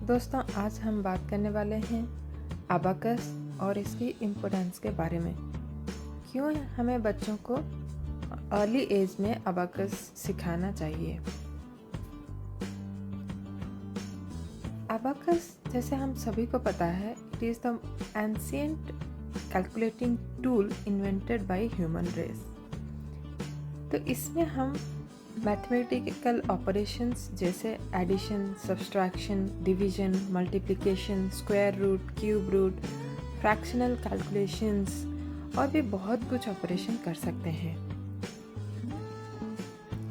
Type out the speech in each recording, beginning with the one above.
दोस्तों, आज हम बात करने वाले हैं अबाकस और इसकी इम्पोर्टेंस के बारे में। क्यों हमें बच्चों को अर्ली एज में अबाकस सिखाना चाहिए। अबाकस, जैसे हम सभी को पता है, it is the ancient calculating tool invented by human race. तो इसमें हम मैथमेटिकल ऑपरेशंस जैसे addition, subtraction, division, multiplication, square root, cube root, fractional calculations और भी बहुत कुछ ऑपरेशन कर सकते हैं।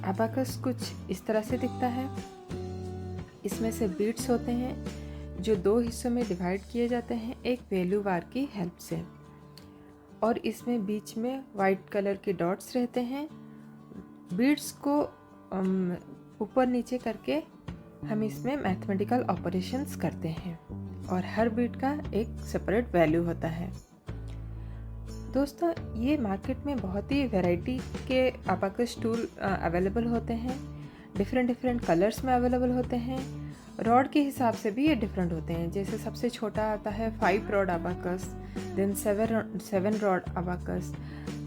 अबाकस कुछ इस तरह से दिखता है। इसमें से बीट्स होते हैं जो दो हिस्सों में डिवाइड किए जाते हैं एक वैल्यू बार की हेल्प से, और इसमें बीच में वाइट कलर के डॉट्स रहते हैं। बीट्स को ऊपर नीचे करके हम इसमें मैथमेटिकल ऑपरेशंस करते हैं और हर बीट का एक सेपरेट वैल्यू होता है। दोस्तों, ये मार्केट में बहुत ही वैरायटी के अबाकस टूल अवेलेबल होते हैं। डिफरेंट कलर्स में अवेलेबल होते हैं। रॉड के हिसाब से भी ये डिफरेंट होते हैं। जैसे सबसे छोटा आता है 5 rod abacus, then 7 rod abacus,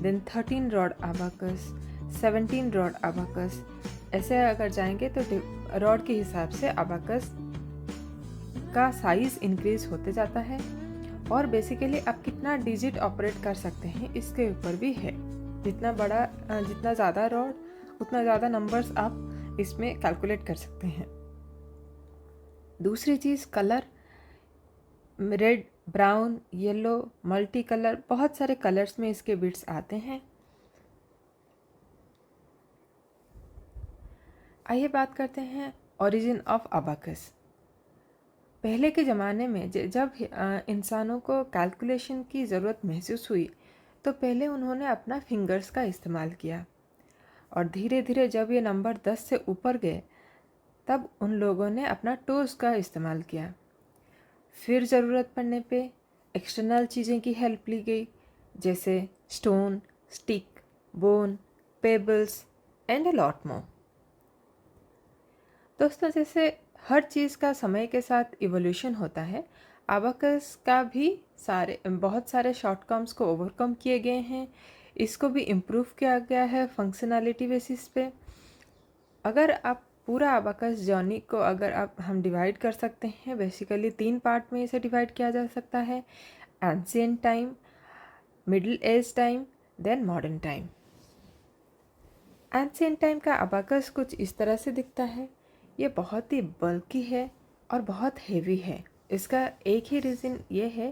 then 13 rod abacus, 17 rod abacus. ऐसे अगर जाएंगे तो रॉड के हिसाब से अबाकस का साइज इंक्रीज होते जाता है, और बेसिकली आप कितना डिजिट ऑपरेट कर सकते हैं इसके ऊपर भी है। जितना ज़्यादा रॉड उतना ज़्यादा नंबर्स आप इसमें कैलकुलेट कर सकते हैं। दूसरी चीज़, colour, red, brown, yellow, multi colour, बहुत सारे कलर्स में इसके बिट्स आते हैं। आइए बात करते हैं ओरिजिन ऑफ अबाकस। पहले के ज़माने में जब इंसानों को कैलकुलेशन की ज़रूरत महसूस हुई तो पहले उन्होंने अपना फिंगर्स का इस्तेमाल किया, और धीरे धीरे जब ये नंबर 10 से ऊपर गए तब उन लोगों ने अपना टोज़ का इस्तेमाल किया। फिर ज़रूरत पड़ने पे एक्सटर्नल चीज़ें की हेल्प ली गई, जैसे stone, stick, bone, pebbles and a lot more. दोस्तों, जैसे हर चीज़ का समय के साथ इवोल्यूशन होता है, अबाकस का भी बहुत सारे शॉर्टकम्स को ओवरकम किए गए हैं। इसको भी इम्प्रूव किया गया है फंक्शनैलिटी बेसिस पे। अगर आप पूरा अबाकस जर्नी को हम डिवाइड कर सकते हैं, बेसिकली 3 पार्ट में इसे डिवाइड किया जा सकता है: ancient time, middle age time, then modern time. Ancient time का अबाकस कुछ इस तरह से दिखता है। ये बहुत ही बल्की है और बहुत हेवी है। इसका एक ही रीज़न ये है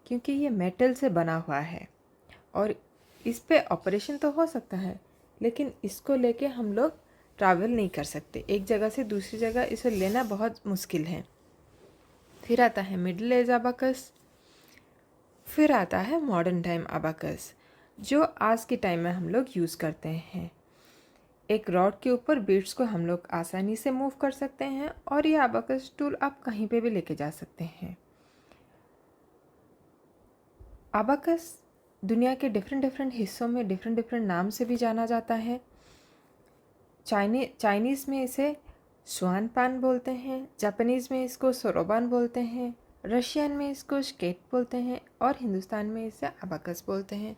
क्योंकि ये मेटल से बना हुआ है, और इस पे ऑपरेशन तो हो सकता है लेकिन इसको लेके हम लोग ट्रैवल नहीं कर सकते। एक जगह से दूसरी जगह इसे लेना बहुत मुश्किल है। फिर आता है मिडिल एज अबाकस, फिर आता है मॉडर्न टाइम अबाकस, जो आज के टाइम में हम लोग यूज़ करते हैं। एक रॉड के ऊपर बीट्स को हम लोग आसानी से मूव कर सकते हैं, और ये अबाकस टूल आप कहीं पे भी लेके जा सकते हैं। अबाकस दुनिया के डिफरेंट हिस्सों में डिफरेंट नाम से भी जाना जाता है। चाइनीज़ में इसे स्वान पान बोलते हैं, जापानीज़ में इसको सोरोबान बोलते हैं, रशियन में इसको स्केट बोलते हैं, और हिंदुस्तान में इसे अबाकस बोलते हैं।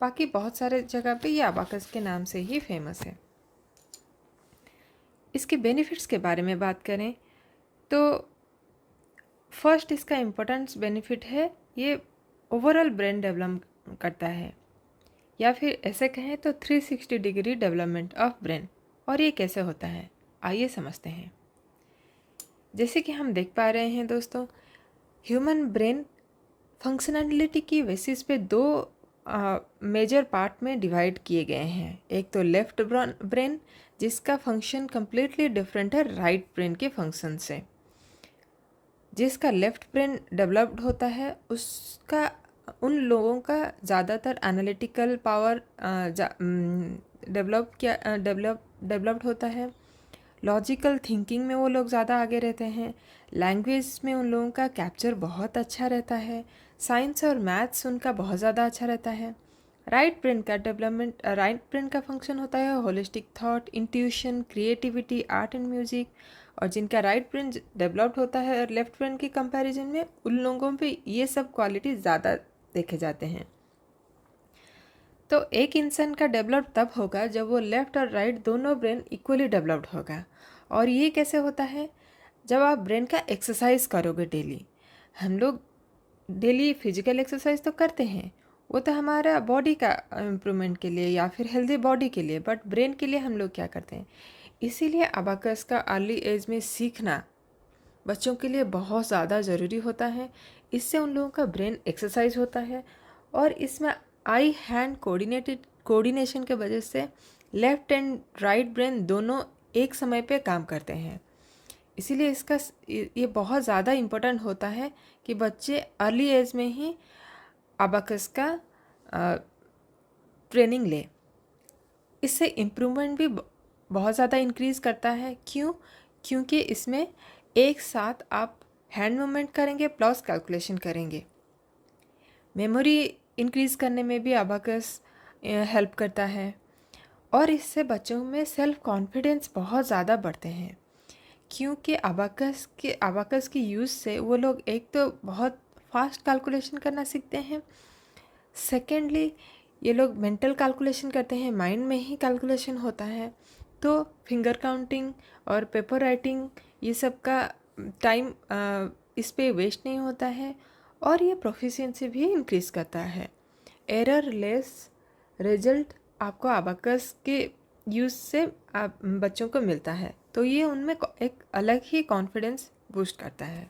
बाकी बहुत सारे जगह पे ये अबाकस के नाम से ही फेमस है। इसके बेनिफिट्स के बारे में बात करें तो फर्स्ट इसका इम्पोर्टेंस बेनिफिट है, ये ओवरऑल ब्रेन डेवलप करता है, या फिर ऐसे कहें तो 360 डिग्री डेवलपमेंट ऑफ ब्रेन। और ये कैसे होता है, आइए समझते हैं। जैसे कि हम देख पा रहे हैं दोस्तों, ह्यूमन ब्रेन फंक्शनैलिटी की बेसिस पे 2 मेजर पार्ट में डिवाइड किए गए हैं। एक तो लेफ्ट ब्रेन, जिसका फंक्शन कम्प्लीटली डिफरेंट है राइट ब्रेन के फंक्शन से। जिसका लेफ्ट ब्रेन डेवलप्ड होता है उसका उन लोगों का ज़्यादातर एनालिटिकल पावर डेवलप्ड होता है। लॉजिकल थिंकिंग में वो लोग ज़्यादा आगे रहते हैं। लैंग्वेज में उन लोगों का कैप्चर बहुत अच्छा रहता है। साइंस और मैथ्स उनका बहुत ज़्यादा अच्छा रहता है। राइट ब्रेन का फंक्शन होता है holistic thought, intuition, creativity, art and music, और जिनका राइट ब्रेन डेवलप्ड होता है और लेफ्ट ब्रेन के कंपैरिजन में, उन लोगों पे ये सब क्वालिटी ज़्यादा देखे जाते हैं। तो एक इंसान का डेवलप तब होगा जब वो लेफ़्ट और राइट दोनों ब्रेन इक्वली डेवलप्ड होगा। और ये कैसे होता है? जब आप ब्रेन का एक्सरसाइज करोगे डेली। हम लोग डेली फिजिकल एक्सरसाइज तो करते हैं, वो तो हमारा बॉडी का इम्प्रूवमेंट के लिए या फिर हेल्दी बॉडी के लिए, बट ब्रेन के लिए हम लोग क्या करते हैं? इसीलिए अबाकस का अर्ली एज में सीखना बच्चों के लिए बहुत ज़्यादा ज़रूरी होता है। इससे उन लोगों का ब्रेन एक्सरसाइज होता है और इसमें आई हैंड कोऑर्डिनेशन के वजह से लेफ़्ट एंड राइट ब्रेन दोनों एक समय पे काम करते हैं। इसीलिए इसका ये बहुत ज़्यादा इम्पोर्टेंट होता है कि बच्चे अर्ली एज में ही अबाकस का ट्रेनिंग ले। इससे इम्प्रूवमेंट भी बहुत ज़्यादा इंक्रीज़ करता है। क्यों? क्योंकि इसमें एक साथ आप हैंड मूवमेंट करेंगे प्लस कैलकुलेशन करेंगे। मेमोरी इंक्रीज़ करने में भी अबाकस हेल्प करता है और इससे बच्चों में सेल्फ कॉन्फिडेंस बहुत ज़्यादा बढ़ते हैं। क्योंकि अबाकस के यूज़ से वो लोग एक तो बहुत फास्ट कैलकुलेशन करना सीखते हैं, सेकेंडली ये लोग मेंटल कैलकुलेशन करते हैं, माइंड में ही कैलकुलेशन होता है, तो फिंगर काउंटिंग और पेपर राइटिंग ये सब का टाइम इस पे वेस्ट नहीं होता है और ये प्रोफिशिएंसी भी इंक्रीज़ करता है। एरर लेस रिजल्ट आपको अबाकस के यूज़ से बच्चों को मिलता है, तो ये उनमें एक अलग ही कॉन्फिडेंस बूस्ट करता है।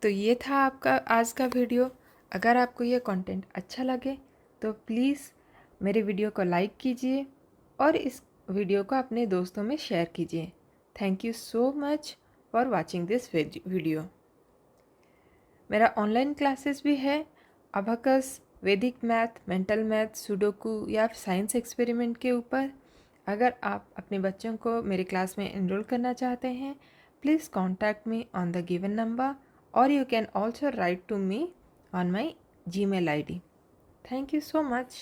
तो ये था आपका आज का वीडियो। अगर आपको ये कंटेंट अच्छा लगे तो प्लीज़ मेरे वीडियो को लाइक कीजिए और इस वीडियो को अपने दोस्तों में शेयर कीजिए। Thank you so much for watching this video. मेरा ऑनलाइन क्लासेस भी है अबाकस, वैदिक मैथ, मेंटल मैथ, सुडोकू या साइंस एक्सपेरिमेंट के ऊपर। अगर आप अपने बच्चों को मेरे क्लास में एनरोल करना चाहते हैं, please contact me on the given number और you can also write to me on my Gmail ID. Thank you so much.